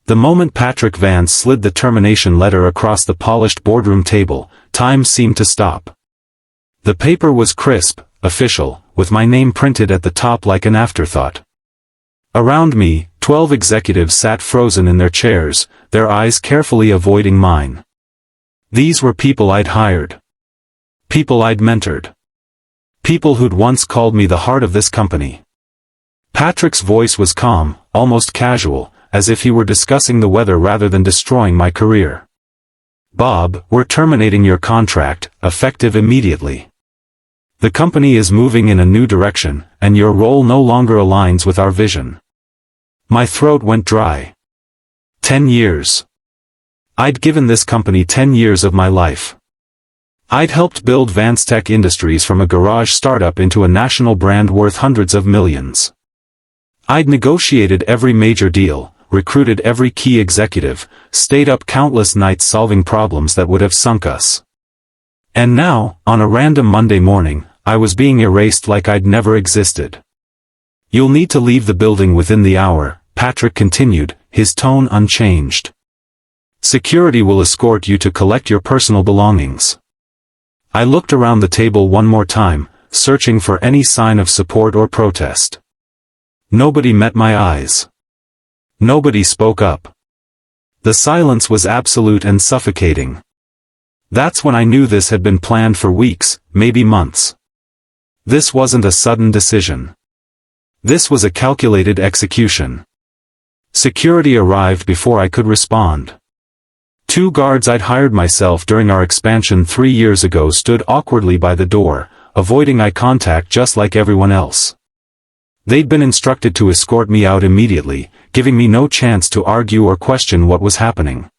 The moment Patrick Vance slid the termination letter across the polished boardroom table, time seemed to stop. The paper was crisp, official, with my name printed at the top like an afterthought. Around me, 12 executives sat frozen in their chairs, their eyes carefully avoiding mine. These were people I'd hired. People I'd mentored. People who'd once called me the heart of this company. Patrick's voice was calm, almost casual, as if he were discussing the weather rather than destroying my career. "Bob, we're terminating your contract, effective immediately. The company is moving in a new direction, and your role no longer aligns with our vision." My throat went dry. 10 years. I'd given this company 10 years of my life. I'd helped build Vance Tech Industries from a garage startup into a national brand worth hundreds of millions. I'd negotiated every major deal, recruited every key executive, stayed up countless nights solving problems that would have sunk us. And now, on a random Monday morning, I was being erased like I'd never existed. "You'll need to leave the building within the hour," Patrick continued, his tone unchanged. "Security will escort you to collect your personal belongings." I looked around the table one more time, searching for any sign of support or protest. Nobody met my eyes. Nobody spoke up. The silence was absolute and suffocating. That's when I knew this had been planned for weeks, maybe months. This wasn't a sudden decision. This was a calculated execution. Security arrived before I could respond. 2 guards I'd hired myself during our expansion 3 years ago stood awkwardly by the door, avoiding eye contact just like everyone else. They'd been instructed to escort me out immediately, giving me no chance to argue or question what was happening.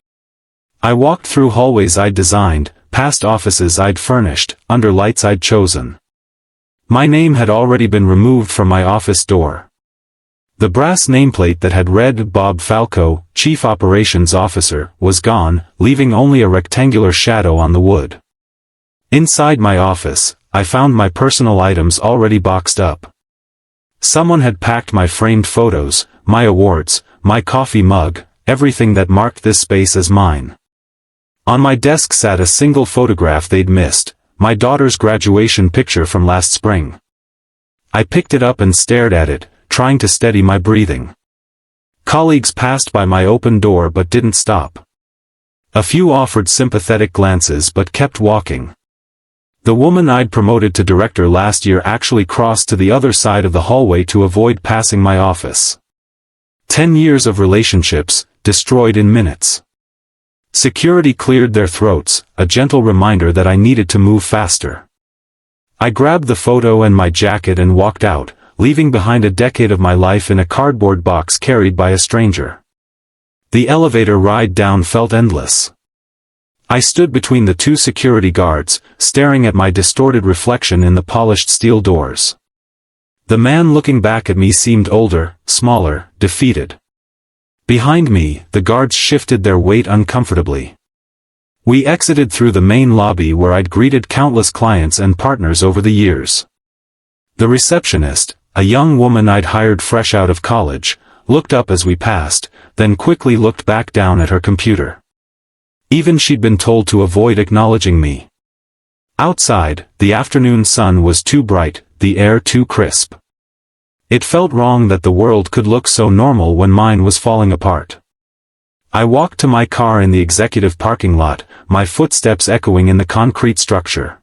I walked through hallways I'd designed, past offices I'd furnished, under lights I'd chosen. My name had already been removed from my office door. The brass nameplate that had read Bob Falco, Chief Operations Officer, was gone, leaving only a rectangular shadow on the wood. Inside my office, I found my personal items already boxed up. Someone had packed my framed photos, my awards, my coffee mug, everything that marked this space as mine. On my desk sat a single photograph they'd missed, my daughter's graduation picture from last spring. I picked it up and stared at it, trying to steady my breathing. Colleagues passed by my open door but didn't stop. A few offered sympathetic glances but kept walking. The woman I'd promoted to director last year actually crossed to the other side of the hallway to avoid passing my office. 10 years of relationships, destroyed in minutes. Security cleared their throats, a gentle reminder that I needed to move faster. I grabbed the photo and my jacket and walked out, leaving behind a decade of my life in a cardboard box carried by a stranger. The elevator ride down felt endless. I stood between the 2 security guards, staring at my distorted reflection in the polished steel doors. The man looking back at me seemed older, smaller, defeated. Behind me, the guards shifted their weight uncomfortably. We exited through the main lobby where I'd greeted countless clients and partners over the years. The receptionist, a young woman I'd hired fresh out of college, looked up as we passed, then quickly looked back down at her computer. Even she'd been told to avoid acknowledging me. Outside, the afternoon sun was too bright, the air too crisp. It felt wrong that the world could look so normal when mine was falling apart. I walked to my car in the executive parking lot, my footsteps echoing in the concrete structure.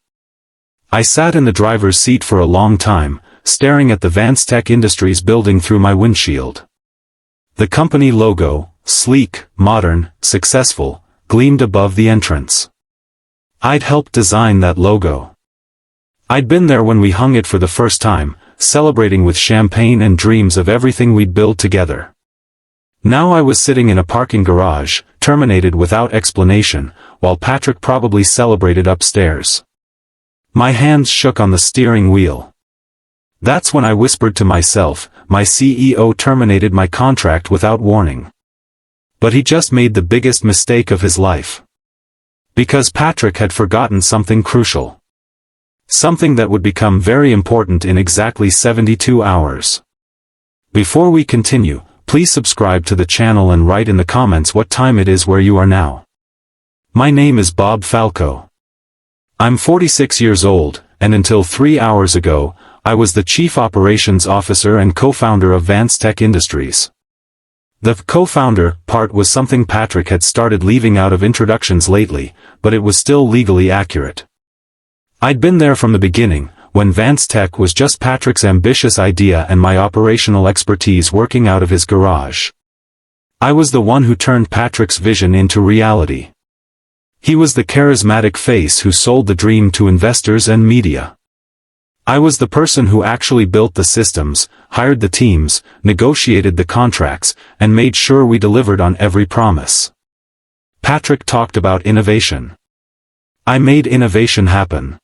I sat in the driver's seat for a long time, staring at the Vance Tech Industries building through my windshield. The company logo, sleek, modern, successful, gleamed above the entrance. I'd helped design that logo. I'd been there when we hung it for the first time, celebrating with champagne and dreams of everything we'd build together. Now I was sitting in a parking garage, terminated without explanation, while Patrick probably celebrated upstairs. My hands shook on the steering wheel. That's when I whispered to myself, my CEO terminated my contract without warning. But he just made the biggest mistake of his life. Because Patrick had forgotten something crucial. Something that would become very important in exactly 72 hours. Before we continue, please subscribe to the channel and write in the comments what time it is where you are now. My name is Bob Falco. I'm 46 years old, and until 3 hours ago, I was the Chief Operations Officer and co-founder of VanceTech Industries. The co-founder part was something Patrick had started leaving out of introductions lately, but it was still legally accurate. I'd been there from the beginning, when VanceTech was just Patrick's ambitious idea and my operational expertise working out of his garage. I was the one who turned Patrick's vision into reality. He was the charismatic face who sold the dream to investors and media. I was the person who actually built the systems, hired the teams, negotiated the contracts, and made sure we delivered on every promise. Patrick talked about innovation. I made innovation happen.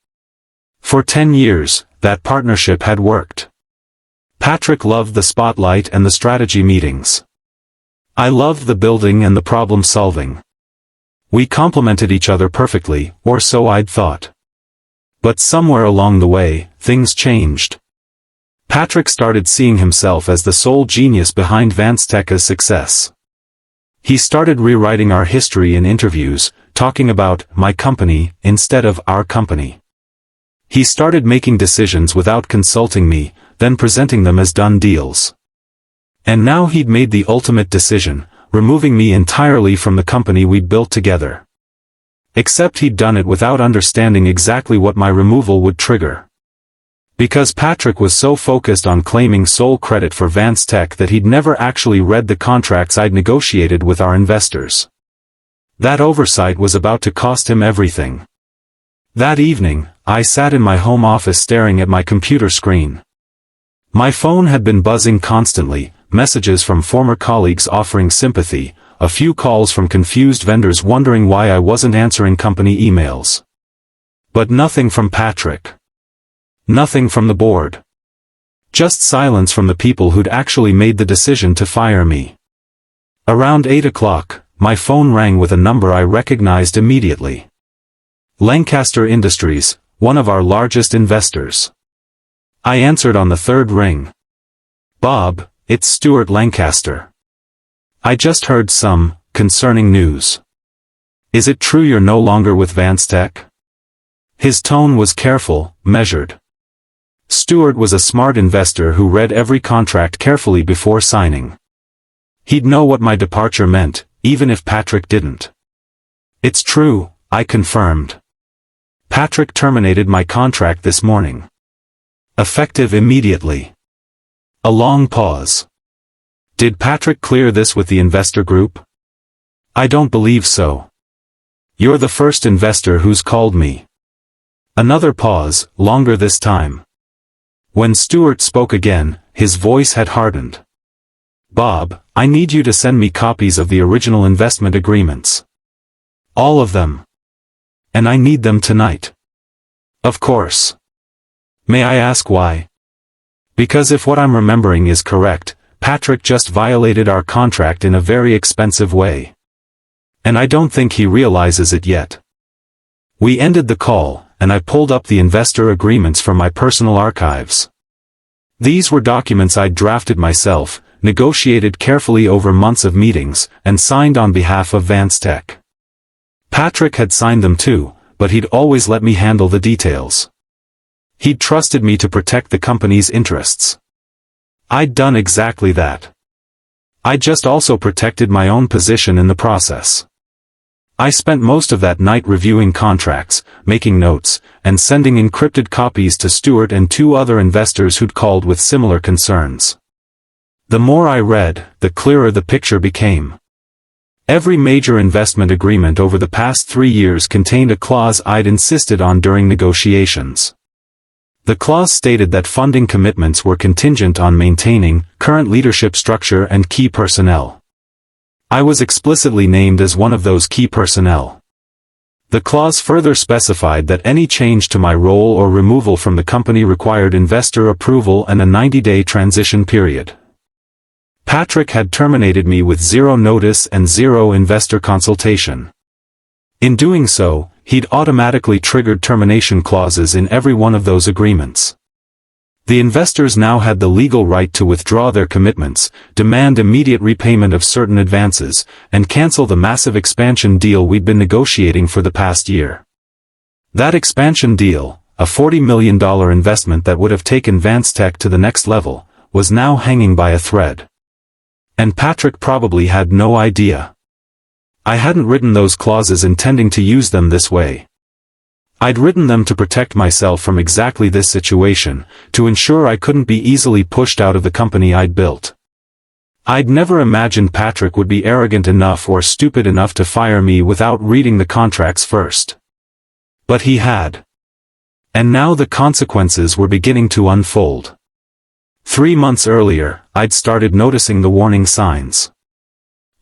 For 10 years, that partnership had worked. Patrick loved the spotlight and the strategy meetings. I loved the building and the problem solving. We complemented each other perfectly, or so I'd thought. But somewhere along the way, things changed. Patrick started seeing himself as the sole genius behind VanceTech's success. He started rewriting our history in interviews, talking about my company instead of our company. He started making decisions without consulting me, then presenting them as done deals. And now he'd made the ultimate decision, removing me entirely from the company we'd built together. Except he'd done it without understanding exactly what my removal would trigger. Because Patrick was so focused on claiming sole credit for VanceTech that he'd never actually read the contracts I'd negotiated with our investors. That oversight was about to cost him everything. That evening, I sat in my home office staring at my computer screen. My phone had been buzzing constantly, messages from former colleagues offering sympathy, a few calls from confused vendors wondering why I wasn't answering company emails. But nothing from Patrick. Nothing from the board. Just silence from the people who'd actually made the decision to fire me. Around 8 o'clock, my phone rang with a number I recognized immediately. Lancaster Industries, one of our largest investors. I answered on the third ring. Bob, it's Stuart Lancaster. I just heard some concerning news. Is it true you're no longer with VanceTech? His tone was careful, measured. Stuart was a smart investor who read every contract carefully before signing. He'd know what my departure meant, even if Patrick didn't. It's true, I confirmed. Patrick terminated my contract this morning. Effective immediately. A long pause. Did Patrick clear this with the investor group? I don't believe so. You're the first investor who's called me. Another pause, longer this time. When Stuart spoke again, his voice had hardened. Bob, I need you to send me copies of the original investment agreements. All of them. And I need them tonight. Of course. May I ask why? Because if what I'm remembering is correct, Patrick just violated our contract in a very expensive way. And I don't think he realizes it yet. We ended the call, and I pulled up the investor agreements from my personal archives. These were documents I'd drafted myself, negotiated carefully over months of meetings, and signed on behalf of VanceTech. Patrick had signed them too, but he'd always let me handle the details. He'd trusted me to protect the company's interests. I'd done exactly that. I just also protected my own position in the process. I spent most of that night reviewing contracts, making notes, and sending encrypted copies to Stuart and 2 other investors who'd called with similar concerns. The more I read, the clearer the picture became. Every major investment agreement over the past 3 years contained a clause I'd insisted on during negotiations. The clause stated that funding commitments were contingent on maintaining current leadership structure and key personnel. I was explicitly named as one of those key personnel. The clause further specified that any change to my role or removal from the company required investor approval and a 90-day transition period. Patrick had terminated me with 0 notice and 0 investor consultation. In doing so, he'd automatically triggered termination clauses in every one of those agreements. The investors now had the legal right to withdraw their commitments, demand immediate repayment of certain advances, and cancel the massive expansion deal we'd been negotiating for the past year. That expansion deal, a $40 million investment that would have taken VanceTech to the next level, was now hanging by a thread. And Patrick probably had no idea. I hadn't written those clauses intending to use them this way. I'd written them to protect myself from exactly this situation, to ensure I couldn't be easily pushed out of the company I'd built. I'd never imagined Patrick would be arrogant enough or stupid enough to fire me without reading the contracts first. But he had. And now the consequences were beginning to unfold. 3 months earlier, I'd started noticing the warning signs.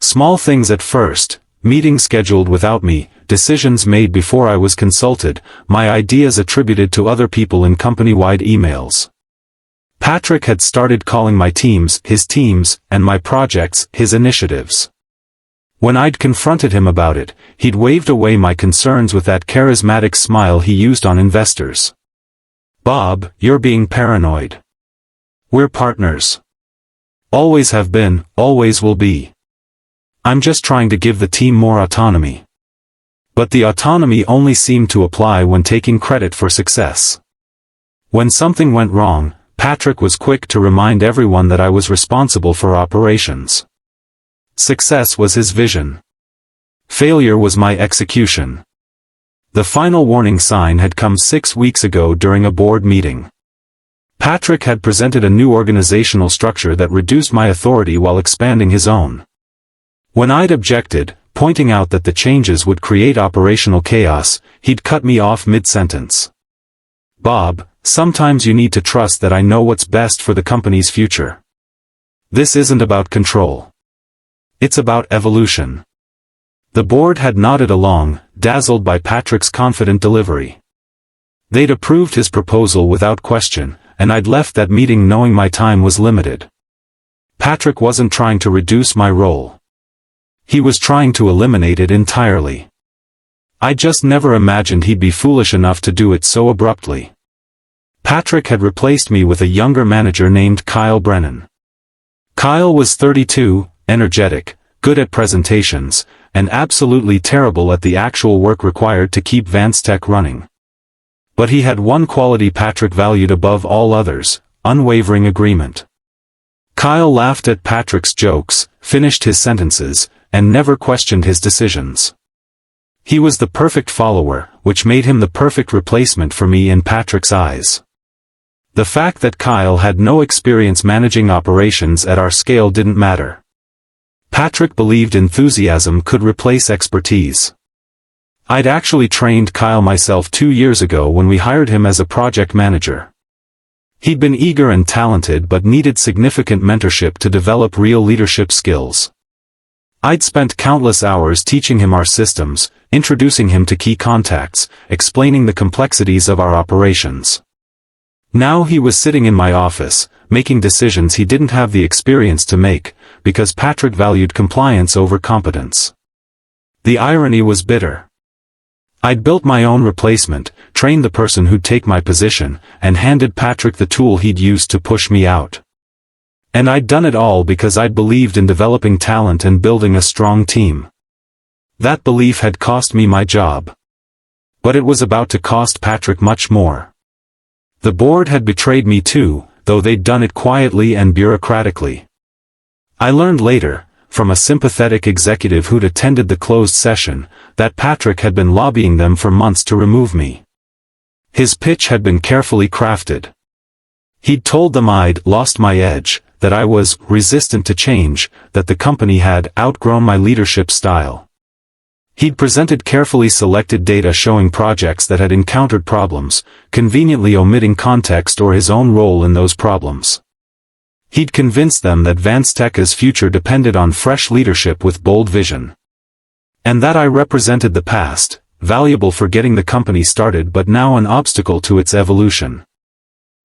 Small things at first, meetings scheduled without me, decisions made before I was consulted, my ideas attributed to other people in company-wide emails. Patrick had started calling my teams, his teams, and my projects, his initiatives. When I'd confronted him about it, he'd waved away my concerns with that charismatic smile he used on investors. "Bob, you're being paranoid. We're partners. Always have been, always will be. I'm just trying to give the team more autonomy." But the autonomy only seemed to apply when taking credit for success. When something went wrong, Patrick was quick to remind everyone that I was responsible for operations. Success was his vision. Failure was my execution. The final warning sign had come 6 weeks ago during a board meeting. Patrick had presented a new organizational structure that reduced my authority while expanding his own. When I'd objected, pointing out that the changes would create operational chaos, he'd cut me off mid-sentence. "Bob, sometimes you need to trust that I know what's best for the company's future. This isn't about control. It's about evolution." The board had nodded along, dazzled by Patrick's confident delivery. They'd approved his proposal without question, and I'd left that meeting knowing my time was limited. Patrick wasn't trying to reduce my role. He was trying to eliminate it entirely. I just never imagined he'd be foolish enough to do it so abruptly. Patrick had replaced me with a younger manager named Kyle Brennan. Kyle was 32, energetic, good at presentations, and absolutely terrible at the actual work required to keep VanceTech running. But he had one quality Patrick valued above all others: unwavering agreement. Kyle laughed at Patrick's jokes, finished his sentences, and never questioned his decisions. He was the perfect follower, which made him the perfect replacement for me in Patrick's eyes. The fact that Kyle had no experience managing operations at our scale didn't matter. Patrick believed enthusiasm could replace expertise. I'd actually trained Kyle myself 2 years ago when we hired him as a project manager. He'd been eager and talented but needed significant mentorship to develop real leadership skills. I'd spent countless hours teaching him our systems, introducing him to key contacts, explaining the complexities of our operations. Now he was sitting in my office, making decisions he didn't have the experience to make, because Patrick valued compliance over competence. The irony was bitter. I'd built my own replacement, trained the person who'd take my position, and handed Patrick the tool he'd use to push me out. And I'd done it all because I'd believed in developing talent and building a strong team. That belief had cost me my job. But it was about to cost Patrick much more. The board had betrayed me too, though they'd done it quietly and bureaucratically. I learned later, from a sympathetic executive who'd attended the closed session, that Patrick had been lobbying them for months to remove me. His pitch had been carefully crafted. He'd told them I'd lost my edge, that I was resistant to change, that the company had outgrown my leadership style. He'd presented carefully selected data showing projects that had encountered problems, conveniently omitting context or his own role in those problems. He'd convinced them that VanceTech's future depended on fresh leadership with bold vision. And that I represented the past, valuable for getting the company started but now an obstacle to its evolution.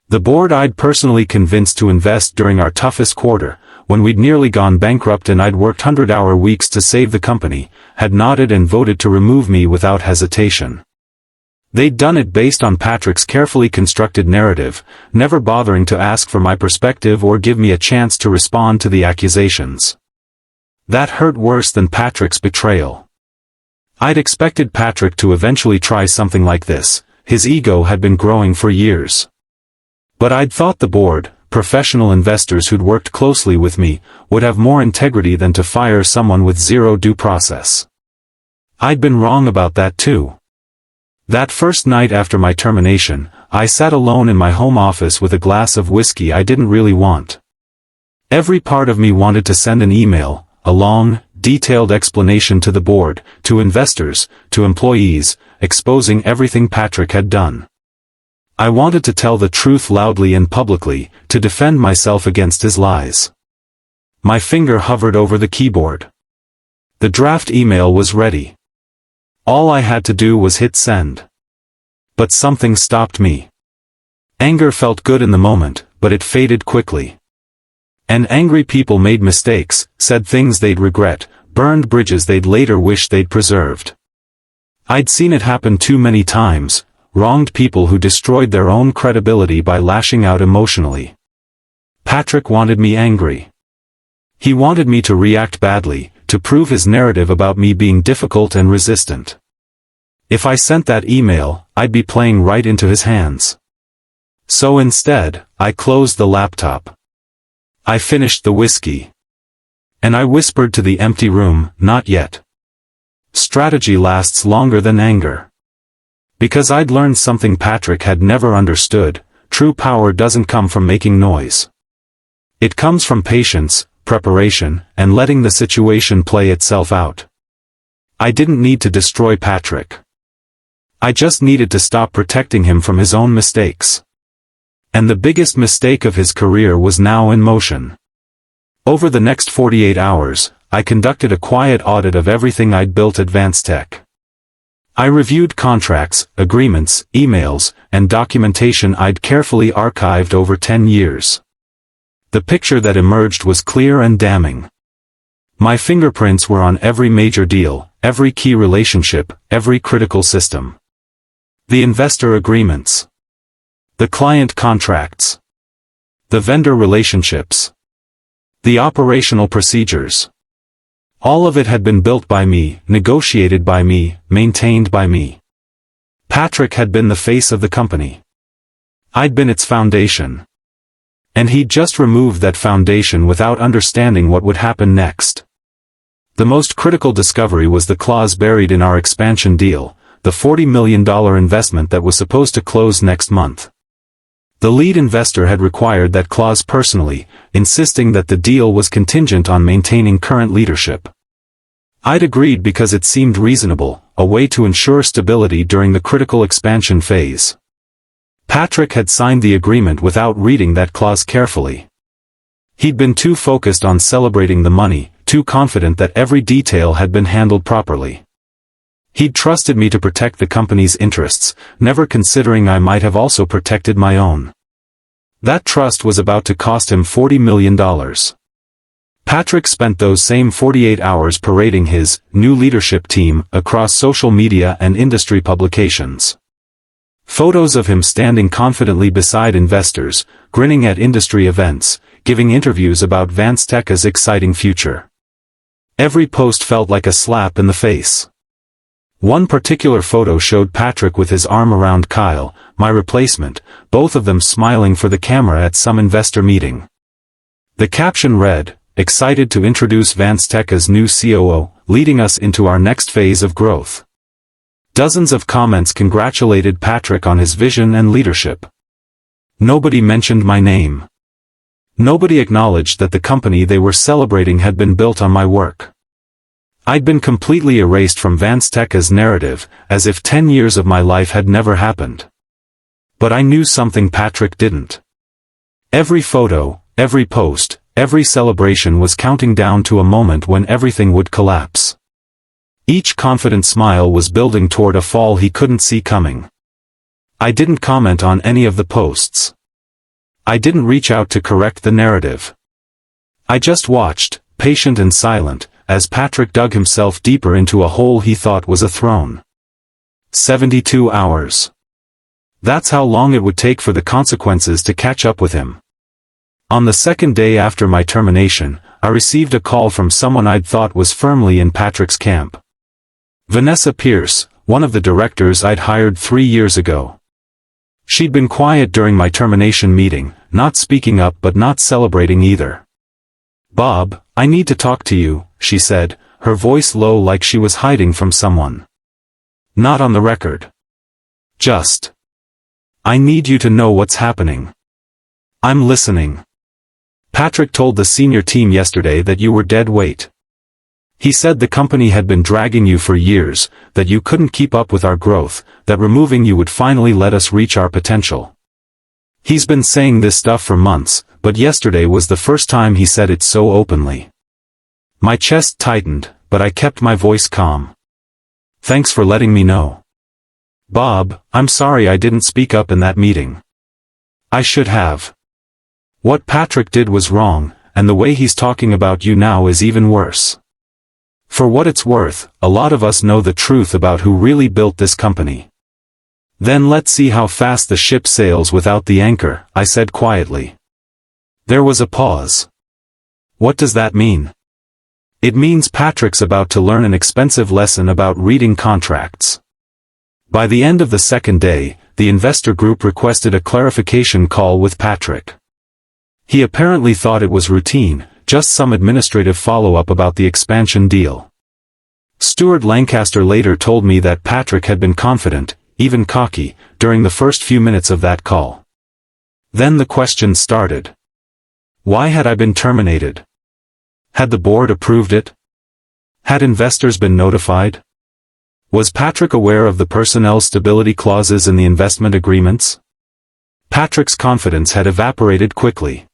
The board I'd personally convinced to invest during our toughest quarter, when we'd nearly gone bankrupt and I'd worked 100-hour weeks to save the company, had nodded and voted to remove me without hesitation. They'd done it based on Patrick's carefully constructed narrative, never bothering to ask for my perspective or give me a chance to respond to the accusations. That hurt worse than Patrick's betrayal. I'd expected Patrick to eventually try something like this. His ego had been growing for years. But I'd thought the board, professional investors who'd worked closely with me, would have more integrity than to fire someone with zero due process. I'd been wrong about that too. That first night after my termination, I sat alone in my home office with a glass of whiskey I didn't really want. Every part of me wanted to send an email, a long, detailed explanation to the board, to investors, to employees, exposing everything Patrick had done. I wanted to tell the truth loudly and publicly, to defend myself against his lies. My finger hovered over the keyboard. The draft email was ready. All I had to do was hit send. But something stopped me. Anger felt good in the moment, but it faded quickly. And angry people made mistakes, said things they'd regret, burned bridges they'd later wish they'd preserved. I'd seen it happen too many times, wronged people who destroyed their own credibility by lashing out emotionally. Patrick wanted me angry. He wanted me to react badly, to prove his narrative about me being difficult and resistant. If I sent that email, I'd be playing right into his hands. So instead, I closed the laptop. I finished the whiskey. And I whispered to the empty room, not yet. Strategy lasts longer than anger. Because I'd learned something Patrick had never understood, true power doesn't come from making noise. It comes from patience, preparation, and letting the situation play itself out. I didn't need to destroy Patrick. I just needed to stop protecting him from his own mistakes. And the biggest mistake of his career was now in motion. Over the next 48 hours, I conducted a quiet audit of everything I'd built at VanceTech. I reviewed contracts, agreements, emails, and documentation I'd carefully archived over 10 years. The picture that emerged was clear and damning. My fingerprints were on every major deal, every key relationship, every critical system. The investor agreements. The client contracts. The vendor relationships. The operational procedures. All of it had been built by me, negotiated by me, maintained by me. Patrick had been the face of the company. I'd been its foundation. And he'd just removed that foundation without understanding what would happen next. The most critical discovery was the clause buried in our expansion deal, the $40 million investment that was supposed to close next month. The lead investor had required that clause personally, insisting that the deal was contingent on maintaining current leadership. I'd agreed because it seemed reasonable, a way to ensure stability during the critical expansion phase. Patrick had signed the agreement without reading that clause carefully. He'd been too focused on celebrating the money, too confident that every detail had been handled properly. He'd trusted me to protect the company's interests, never considering I might have also protected my own. That trust was about to cost him $40 million. Patrick spent those same 48 hours parading his new leadership team across social media and industry publications. Photos of him standing confidently beside investors, grinning at industry events, giving interviews about VanceTech's exciting future. Every post felt like a slap in the face. One particular photo showed Patrick with his arm around Kyle, my replacement, both of them smiling for the camera at some investor meeting. The caption read, "Excited to introduce VanceTech's new COO, leading us into our next phase of growth." Dozens of comments congratulated Patrick on his vision and leadership. Nobody mentioned my name. Nobody acknowledged that the company they were celebrating had been built on my work. I'd been completely erased from VanceTech's narrative, as if 10 years of my life had never happened. But I knew something Patrick didn't. Every photo, every post, every celebration was counting down to a moment when everything would collapse. Each confident smile was building toward a fall he couldn't see coming. I didn't comment on any of the posts. I didn't reach out to correct the narrative. I just watched, patient and silent, as Patrick dug himself deeper into a hole he thought was a throne. 72 hours. That's how long it would take for the consequences to catch up with him. On the second day after my termination, I received a call from someone I'd thought was firmly in Patrick's camp. Vanessa Pierce, one of the directors I'd hired 3 years ago. She'd been quiet during my termination meeting, not speaking up but not celebrating either. "Bob, I need to talk to you," she said, her voice low like she was hiding from someone. "Not on the record. Just. I need you to know what's happening." "I'm listening." "Patrick told the senior team yesterday that you were dead weight. He said the company had been dragging you for years, that you couldn't keep up with our growth, that removing you would finally let us reach our potential. He's been saying this stuff for months, but yesterday was the first time he said it so openly." My chest tightened, but I kept my voice calm. "Thanks for letting me know. Bob, I'm sorry I didn't speak up in that meeting. I should have. What Patrick did was wrong, and the way he's talking about you now is even worse. For what it's worth, a lot of us know the truth about who really built this company." "Then let's see how fast the ship sails without the anchor," I said quietly. There was a pause. "What does that mean?" "It means Patrick's about to learn an expensive lesson about reading contracts." By the end of the second day, the investor group requested a clarification call with Patrick. He apparently thought it was routine, just some administrative follow-up about the expansion deal. Stuart Lancaster later told me that Patrick had been confident, even cocky, during the first few minutes of that call. Then the questions started. Why had I been terminated? Had the board approved it? Had investors been notified? Was Patrick aware of the personnel stability clauses in the investment agreements? Patrick's confidence had evaporated quickly.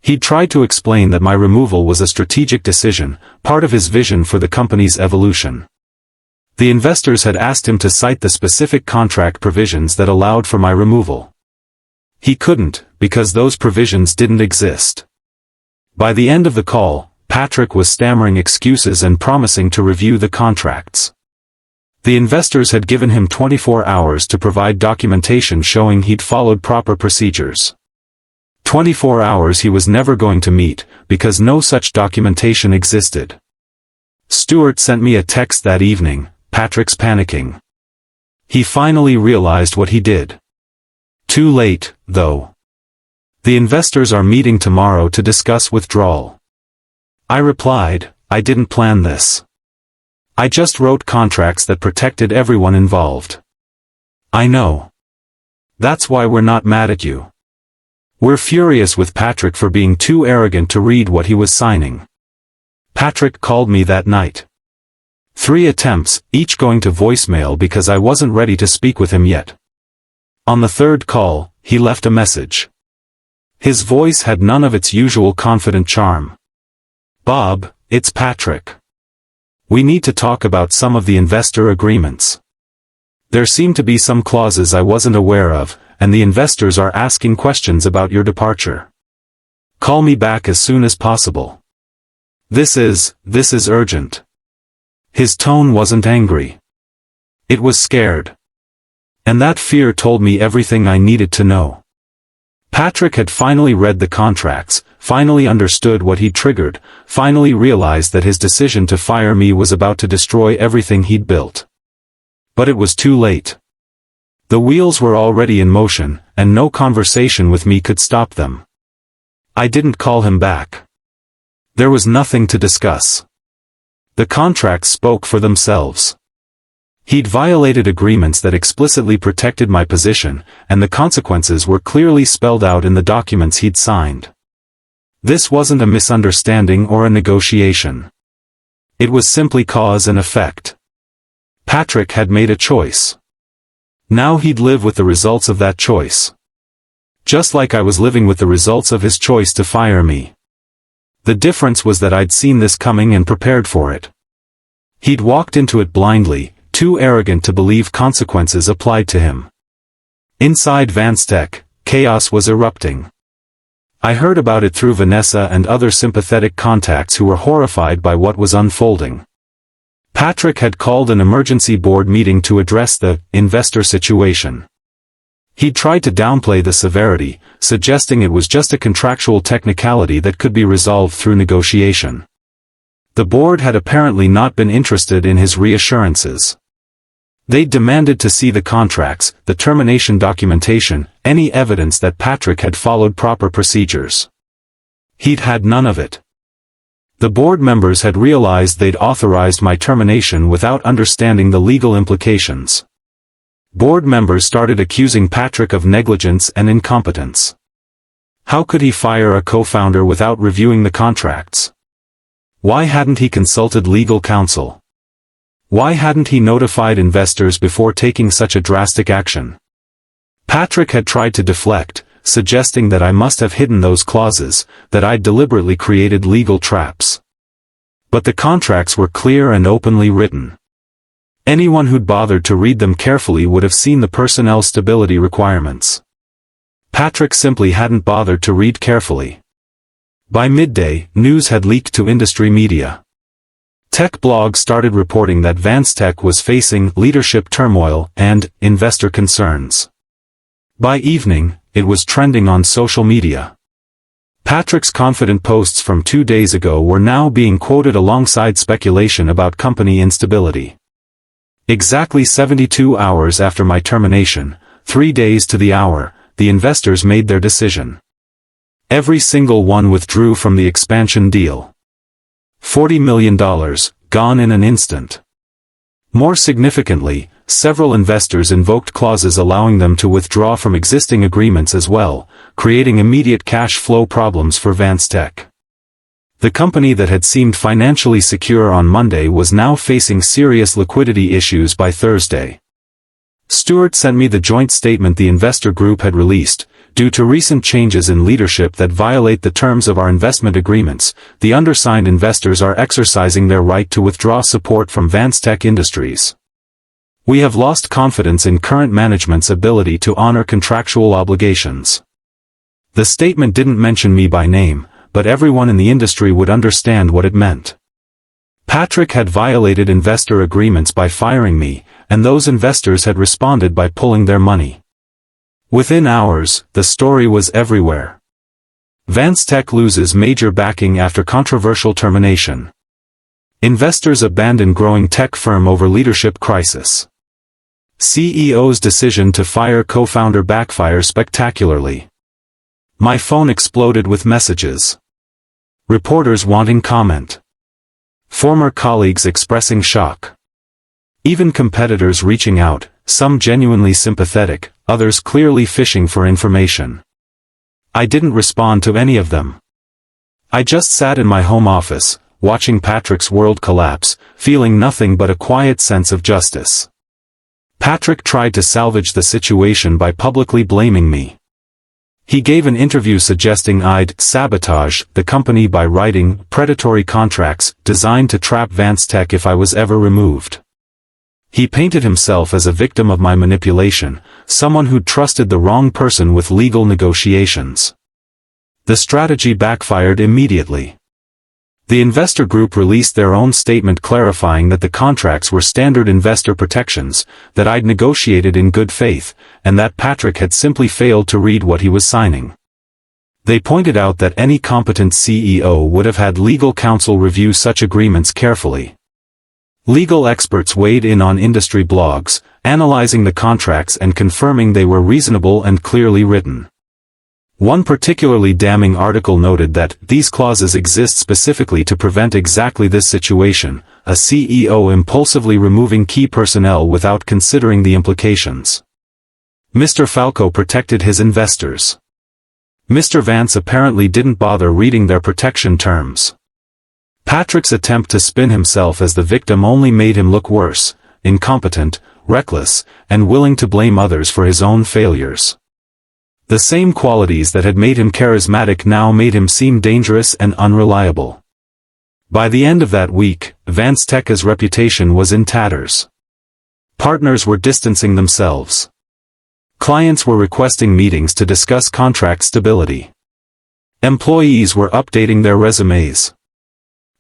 He'd tried to explain that my removal was a strategic decision, part of his vision for the company's evolution. The investors had asked him to cite the specific contract provisions that allowed for my removal. He couldn't, because those provisions didn't exist. By the end of the call, Patrick was stammering excuses and promising to review the contracts. The investors had given him 24 hours to provide documentation showing he'd followed proper procedures. 24 hours he was never going to meet, because no such documentation existed. Stuart sent me a text that evening, "Patrick's panicking. He finally realized what he did. Too late, though. The investors are meeting tomorrow to discuss withdrawal." I replied, "I didn't plan this. I just wrote contracts that protected everyone involved." "I know. That's why we're not mad at you. We're furious with Patrick for being too arrogant to read what he was signing. Patrick called me that night. 3 attempts, each going to voicemail because I wasn't ready to speak with him yet. On the 3rd call, he left a message. His voice had none of its usual confident charm. "Bob, it's Patrick. We need to talk about some of the investor agreements. There seem to be some clauses I wasn't aware of, and the investors are asking questions about your departure. Call me back as soon as possible. This is urgent." His tone wasn't angry. It was scared. And that fear told me everything I needed to know. Patrick had finally read the contracts, finally understood what he'd triggered, finally realized that his decision to fire me was about to destroy everything he'd built. But it was too late. The wheels were already in motion, and no conversation with me could stop them. I didn't call him back. There was nothing to discuss. The contracts spoke for themselves. He'd violated agreements that explicitly protected my position, and the consequences were clearly spelled out in the documents he'd signed. This wasn't a misunderstanding or a negotiation. It was simply cause and effect. Patrick had made a choice. Now he'd live with the results of that choice. Just like I was living with the results of his choice to fire me. The difference was that I'd seen this coming and prepared for it. He'd walked into it blindly, too arrogant to believe consequences applied to him. Inside Vanstech, chaos was erupting. I heard about it through Vanessa and other sympathetic contacts who were horrified by what was unfolding. Patrick had called an emergency board meeting to address the investor situation. He tried to downplay the severity, suggesting it was just a contractual technicality that could be resolved through negotiation. The board had apparently not been interested in his reassurances. They demanded to see the contracts, the termination documentation, any evidence that Patrick had followed proper procedures. He'd had none of it. The board members had realized they'd authorized my termination without understanding the legal implications. Board members started accusing Patrick of negligence and incompetence. How could he fire a co-founder without reviewing the contracts? Why hadn't he consulted legal counsel? Why hadn't he notified investors before taking such a drastic action? Patrick had tried to deflect, suggesting that I must have hidden those clauses, that I'd deliberately created legal traps. But the contracts were clear and openly written. Anyone who'd bothered to read them carefully would have seen the personnel stability requirements. Patrick simply hadn't bothered to read carefully. By midday, news had leaked to industry media. Tech blogs started reporting that VanceTech was facing leadership turmoil and investor concerns. By evening, it was trending on social media. Patrick's confident posts from 2 days ago were now being quoted alongside speculation about company instability. Exactly 72 hours after my termination, 3 days to the hour, the investors made their decision. Every single one withdrew from the expansion deal. $40 million, gone in an instant. More significantly, several investors invoked clauses allowing them to withdraw from existing agreements as well, creating immediate cash flow problems for VanceTech. The company that had seemed financially secure on Monday was now facing serious liquidity issues by Thursday. Stewart sent me the joint statement the investor group had released. Due to recent changes in leadership that violate the terms of our investment agreements, the undersigned investors are exercising their right to withdraw support from VanceTech Industries. We have lost confidence in current management's ability to honor contractual obligations. The statement didn't mention me by name, but everyone in the industry would understand what it meant. Patrick had violated investor agreements by firing me, and those investors had responded by pulling their money. Within hours, the story was everywhere. VanceTech loses major backing after controversial termination. Investors abandon growing tech firm over leadership crisis. CEO's decision to fire co-founder backfires spectacularly. My phone exploded with messages. Reporters wanting comment. Former colleagues expressing shock. Even competitors reaching out, some genuinely sympathetic, others clearly fishing for information. I didn't respond to any of them. I just sat in my home office, watching Patrick's world collapse, feeling nothing but a quiet sense of justice. Patrick tried to salvage the situation by publicly blaming me. He gave an interview suggesting I'd sabotage the company by writing predatory contracts designed to trap VanceTech if I was ever removed. He painted himself as a victim of my manipulation, someone who'd trusted the wrong person with legal negotiations. The strategy backfired immediately. The investor group released their own statement clarifying that the contracts were standard investor protections, that I'd negotiated in good faith, and that Patrick had simply failed to read what he was signing. They pointed out that any competent CEO would have had legal counsel review such agreements carefully. Legal experts weighed in on industry blogs, analyzing the contracts and confirming they were reasonable and clearly written. One particularly damning article noted that these clauses exist specifically to prevent exactly this situation, a CEO impulsively removing key personnel without considering the implications. Mr. Falco protected his investors. Mr. Vance apparently didn't bother reading their protection terms. Patrick's attempt to spin himself as the victim only made him look worse, incompetent, reckless, and willing to blame others for his own failures. The same qualities that had made him charismatic now made him seem dangerous and unreliable. By the end of that week, VanceTech's reputation was in tatters. Partners were distancing themselves. Clients were requesting meetings to discuss contract stability. Employees were updating their resumes.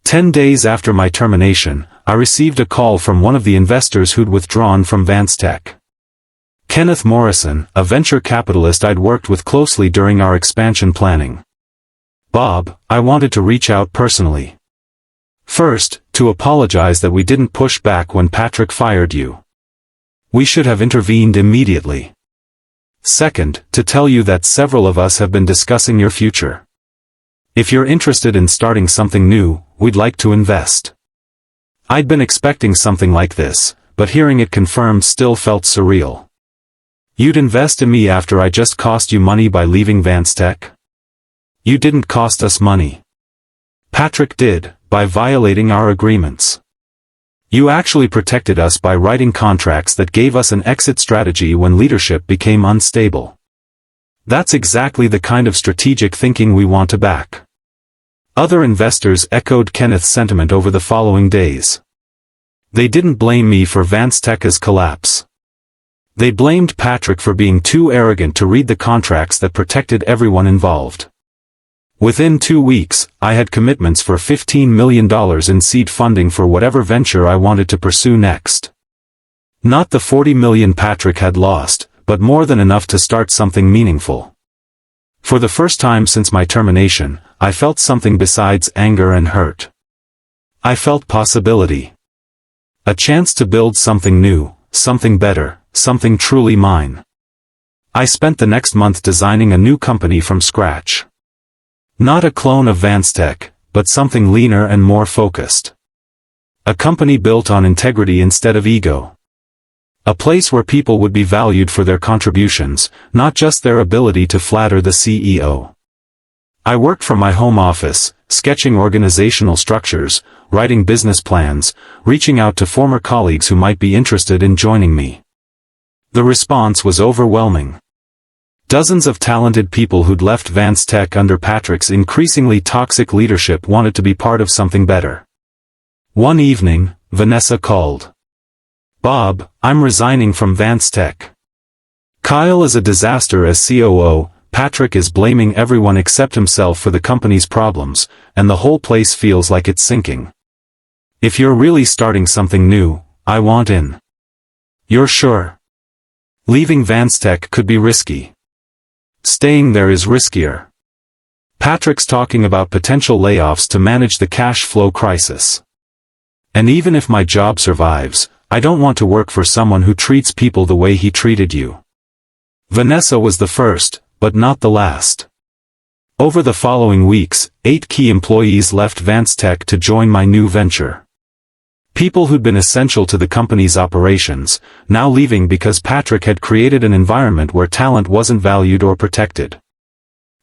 10 days after my termination, I received a call from one of the investors who'd withdrawn from VanceTech. Kenneth Morrison, a venture capitalist I'd worked with closely during our expansion planning. Bob, I wanted to reach out personally. First, to apologize that we didn't push back when Patrick fired you. We should have intervened immediately. Second, to tell you that several of us have been discussing your future. If you're interested in starting something new, we'd like to invest. I'd been expecting something like this, but hearing it confirmed still felt surreal. You'd invest in me after I just cost you money by leaving VanceTech? You didn't cost us money. Patrick did, by violating our agreements. You actually protected us by writing contracts that gave us an exit strategy when leadership became unstable. That's exactly the kind of strategic thinking we want to back. Other investors echoed Kenneth's sentiment over the following days. They didn't blame me for VanceTech's collapse. They blamed Patrick for being too arrogant to read the contracts that protected everyone involved. Within 2 weeks, I had commitments for $15 million in seed funding for whatever venture I wanted to pursue next. Not the $40 million Patrick had lost, but more than enough to start something meaningful. For the first time since my termination, I felt something besides anger and hurt. I felt possibility. A chance to build something new, something better, something truly mine. I spent the next month designing a new company from scratch. Not a clone of VanceTech, but something leaner and more focused. A company built on integrity instead of ego. A place where people would be valued for their contributions, not just their ability to flatter the CEO. I worked from my home office, sketching organizational structures, writing business plans, reaching out to former colleagues who might be interested in joining me. The response was overwhelming. Dozens of talented people who'd left VanceTech under Patrick's increasingly toxic leadership wanted to be part of something better. One evening, Vanessa called. Bob, I'm resigning from VanceTech. Kyle is a disaster as COO, Patrick is blaming everyone except himself for the company's problems, and the whole place feels like it's sinking. If you're really starting something new, I want in. You're sure? Leaving VanceTech could be risky. Staying there is riskier. Patrick's talking about potential layoffs to manage the cash flow crisis. And even if my job survives, I don't want to work for someone who treats people the way he treated you. Vanessa was the first, but not the last. Over the following weeks, 8 key employees left VanceTech to join my new venture. People who'd been essential to the company's operations, now leaving because Patrick had created an environment where talent wasn't valued or protected.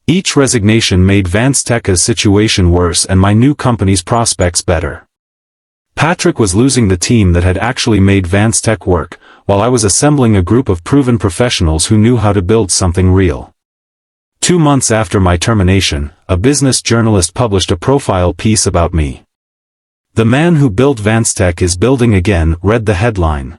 Each resignation made VanceTech's situation worse and my new company's prospects better. Patrick was losing the team that had actually made VanceTech work, while I was assembling a group of proven professionals who knew how to build something real. 2 months after my termination, a business journalist published a profile piece about me. "The man who built VanceTech is building again," read the headline.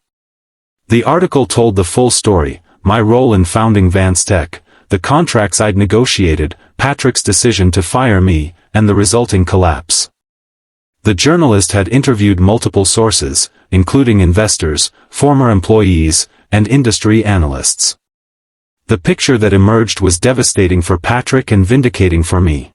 The article told the full story, my role in founding VanceTech, the contracts I'd negotiated, Patrick's decision to fire me, and the resulting collapse. The journalist had interviewed multiple sources, including investors, former employees, and industry analysts. The picture that emerged was devastating for Patrick and vindicating for me.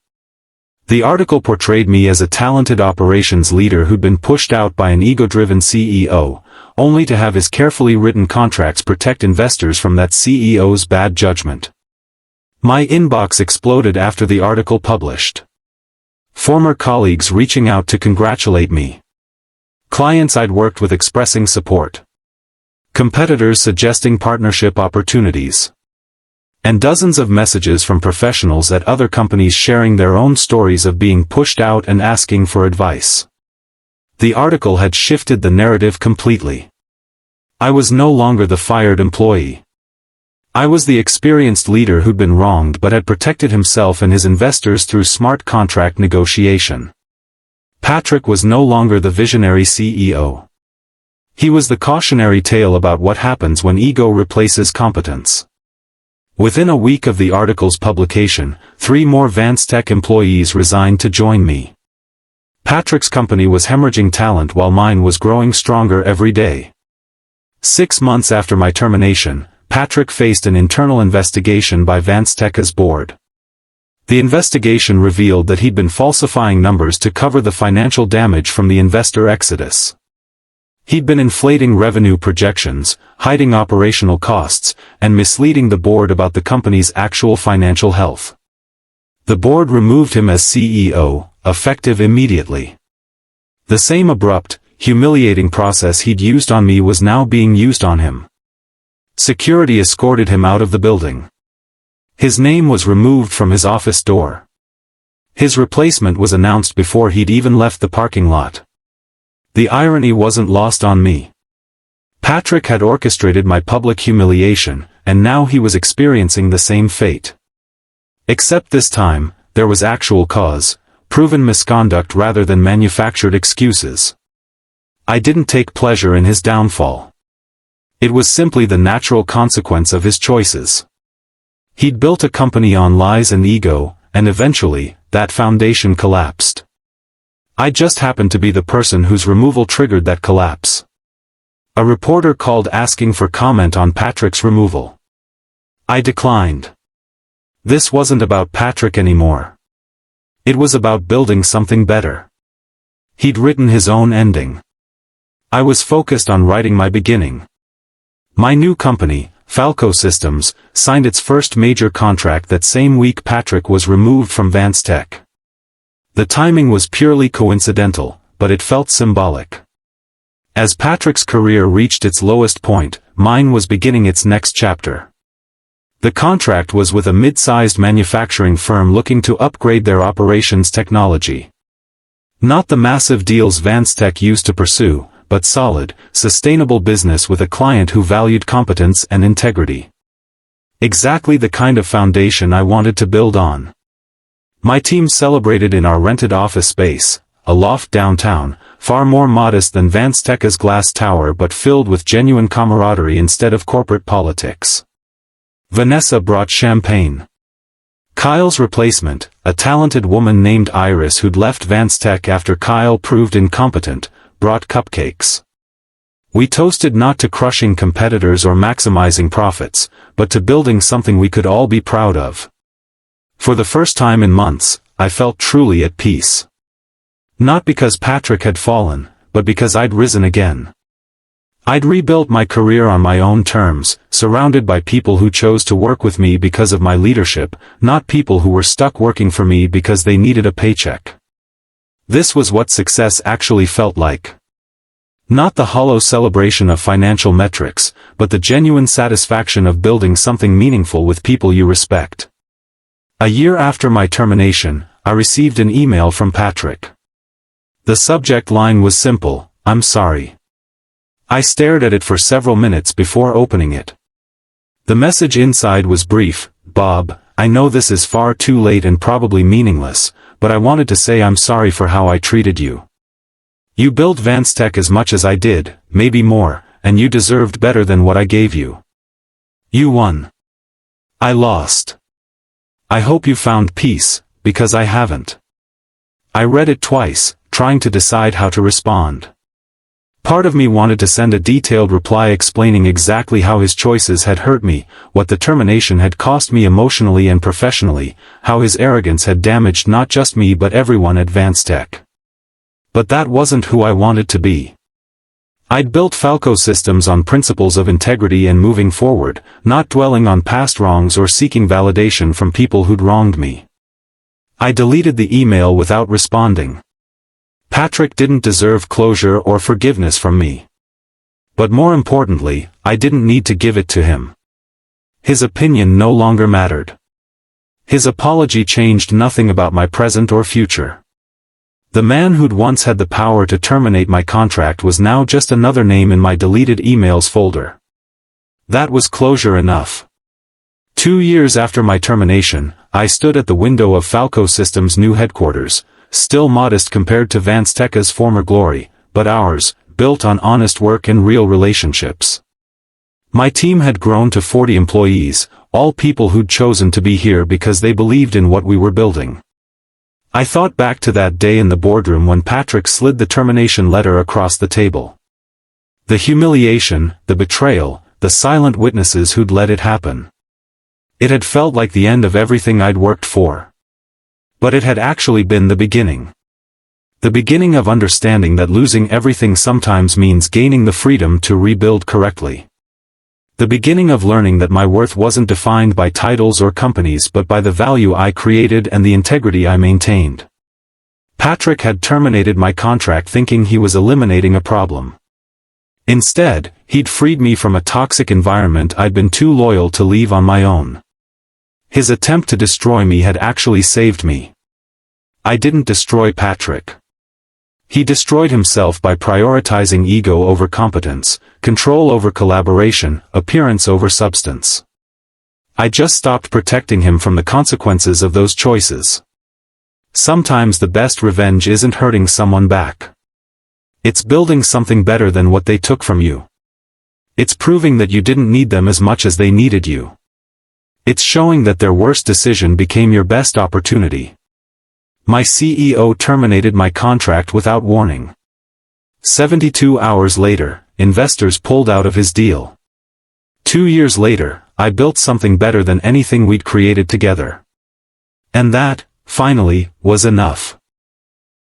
The article portrayed me as a talented operations leader who'd been pushed out by an ego-driven CEO, only to have his carefully written contracts protect investors from that CEO's bad judgment. My inbox exploded after the article published. Former colleagues reaching out to congratulate me. Clients I'd worked with expressing support. Competitors suggesting partnership opportunities. And dozens of messages from professionals at other companies sharing their own stories of being pushed out and asking for advice. The article had shifted the narrative completely. I was no longer the fired employee. I was the experienced leader who'd been wronged but had protected himself and his investors through smart contract negotiation. Patrick was no longer the visionary CEO. He was the cautionary tale about what happens when ego replaces competence. Within a week of the article's publication, 3 more VanceTech employees resigned to join me. Patrick's company was hemorrhaging talent while mine was growing stronger every day. 6 months after my termination, Patrick faced an internal investigation by Vansteca's board. The investigation revealed that he'd been falsifying numbers to cover the financial damage from the investor exodus. He'd been inflating revenue projections, hiding operational costs, and misleading the board about the company's actual financial health. The board removed him as CEO, effective immediately. The same abrupt, humiliating process he'd used on me was now being used on him. Security escorted him out of the building. His name was removed from his office door. His replacement was announced before he'd even left the parking lot. The irony wasn't lost on me. Patrick had orchestrated my public humiliation, and now he was experiencing the same fate. Except this time, there was actual cause, proven misconduct rather than manufactured excuses. I didn't take pleasure in his downfall. It was simply the natural consequence of his choices. He'd built a company on lies and ego, and eventually, that foundation collapsed. I just happened to be the person whose removal triggered that collapse. A reporter called asking for comment on Patrick's removal. I declined. This wasn't about Patrick anymore. It was about building something better. He'd written his own ending. I was focused on writing my beginning. My new company, Falco Systems, signed its first major contract that same week Patrick was removed from Vanstec. The timing was purely coincidental, but it felt symbolic. As Patrick's career reached its lowest point, mine was beginning its next chapter. The contract was with a mid-sized manufacturing firm looking to upgrade their operations technology. Not the massive deals Vanstec used to pursue, but solid, sustainable business with a client who valued competence and integrity. Exactly the kind of foundation I wanted to build on. My team celebrated in our rented office space, a loft downtown, far more modest than Vansteca's glass tower but filled with genuine camaraderie instead of corporate politics. Vanessa brought champagne. Kyle's replacement, a talented woman named Iris who'd left Vanstec after Kyle proved incompetent, brought cupcakes. We toasted not to crushing competitors or maximizing profits, but to building something we could all be proud of. For the first time in months, I felt truly at peace. Not because Patrick had fallen, but because I'd risen again. I'd rebuilt my career on my own terms, surrounded by people who chose to work with me because of my leadership, not people who were stuck working for me because they needed a paycheck. This was what success actually felt like. Not the hollow celebration of financial metrics, but the genuine satisfaction of building something meaningful with people you respect. A year after my termination, I received an email from Patrick. The subject line was simple, "I'm sorry." I stared at it for several minutes before opening it. The message inside was brief, "Bob, I know this is far too late and probably meaningless, but I wanted to say I'm sorry for how I treated you. You built Vanstec as much as I did, maybe more, and you deserved better than what I gave you. You won. I lost. I hope you found peace, because I haven't." I read it twice, trying to decide how to respond. Part of me wanted to send a detailed reply explaining exactly how his choices had hurt me, what the termination had cost me emotionally and professionally, how his arrogance had damaged not just me but everyone at Vanstec. But that wasn't who I wanted to be. I'd built Falco Systems on principles of integrity and moving forward, not dwelling on past wrongs or seeking validation from people who'd wronged me. I deleted the email without responding. Patrick didn't deserve closure or forgiveness from me. But more importantly, I didn't need to give it to him. His opinion no longer mattered. His apology changed nothing about my present or future. The man who'd once had the power to terminate my contract was now just another name in my deleted emails folder. That was closure enough. 2 years after my termination, I stood at the window of Falco Systems' new headquarters, still modest compared to Vansteca's former glory, but ours, built on honest work and real relationships. My team had grown to 40 employees, all people who'd chosen to be here because they believed in what we were building. I thought back to that day in the boardroom when Patrick slid the termination letter across the table. The humiliation, the betrayal, the silent witnesses who'd let it happen. It had felt like the end of everything I'd worked for. But it had actually been the beginning. The beginning of understanding that losing everything sometimes means gaining the freedom to rebuild correctly. The beginning of learning that my worth wasn't defined by titles or companies but by the value I created and the integrity I maintained. Patrick had terminated my contract thinking he was eliminating a problem. Instead, he'd freed me from a toxic environment I'd been too loyal to leave on my own. His attempt to destroy me had actually saved me. I didn't destroy Patrick. He destroyed himself by prioritizing ego over competence, control over collaboration, appearance over substance. I just stopped protecting him from the consequences of those choices. Sometimes the best revenge isn't hurting someone back. It's building something better than what they took from you. It's proving that you didn't need them as much as they needed you. It's showing that their worst decision became your best opportunity. My CEO terminated my contract without warning. 72 hours later, investors pulled out of his deal. 2 years later, I built something better than anything we'd created together. And that, finally, was enough.